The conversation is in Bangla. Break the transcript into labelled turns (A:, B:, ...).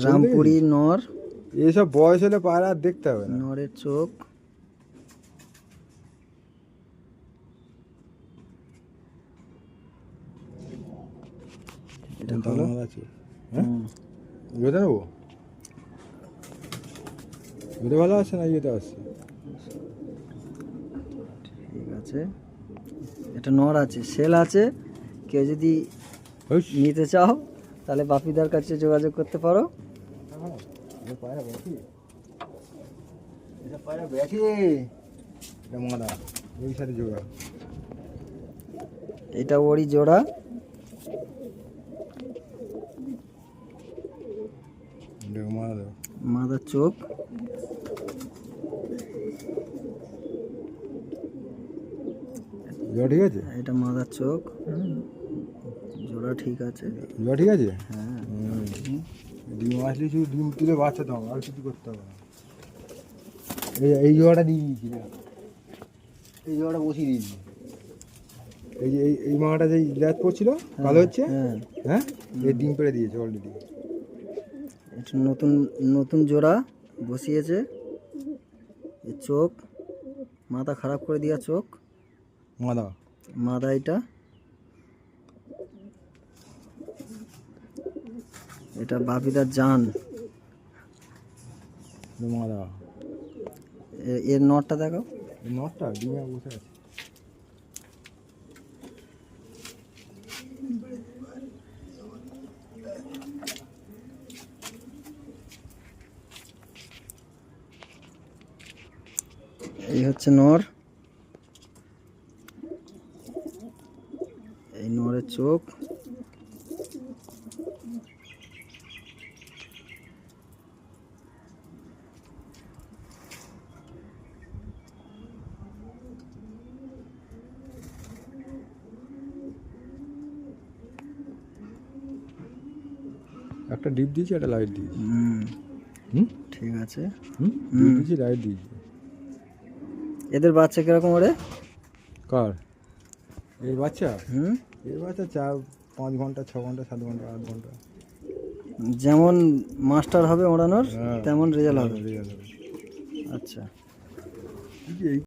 A: রামপুরি নর।
B: এইসব বয়স হলে পায়রা আর দেখতে হবে না।
A: নরের চোখ। এটা হলো
B: আছে। হ্যাঁ, ইয়েটা নেবো, এটা ভালো আছে না ইয়েটা আছে?
A: ঠিক আছে, এটা নর আছে, সেল আছে। কেউ যদি নিতে চাও তাহলে বাপিদার কাছে যোগাযোগ করতে পারো।
B: পায়রা বেশি, এটা পায়রা বেশি, এটা মাদা ওই সাথে জোড়া।
A: এটা ওরই জোড়া। মাদার চোখ।
B: জোড়া ঠিক আছে,
A: এটা মাদার চোখ। জোড়া ঠিক আছে,
B: জোড়া ঠিক আছে।
A: হ্যাঁ,
B: ডিম আসলে শুধু ডিম তুলে বাচ্চা দাও, আর কিছু করতে হবে না। এই জোড়াটা দিয়ে দিয়েছি না, এই জোড়াটা বসিয়ে দিয়েছি। এই যে এই মাটা যে ল্যাচ পড়ছিল ভালো হচ্ছে। হ্যাঁ, এই ডিম পেড়ে দিয়েছে অলরেডি।
A: এটা নতুন নতুন জোড়া বসিয়েছে। এই চোখ, মাথা খারাপ করে দেওয়া চোখ, মাদা। এটা বাপিদার জান।
B: মাদা
A: এর নটটা দেখো,
B: নটটা ডিমে বসে আছে।
A: এই হচ্ছে নর। এই নরের চোখ।
B: একটা ডিপ দিয়েছি, একটা লাইট দিয়েছি।
A: ঠিক আছে,
B: ডিপ দিয়েছি, লাইট দিয়েছি।
A: এদের বাচ্চা কিরকম ওরে?
B: কার এর বাচ্চা? এর বাচ্চা 4-5 ঘন্টা, 6 ঘন্টা, 7 ঘন্টা, 8 ঘন্টা।
A: যেমন মাস্টার হবে ওড়ানোর তেমন রেজাল্ট হবে।
B: রেজাল্ট হবে।
A: আচ্ছা।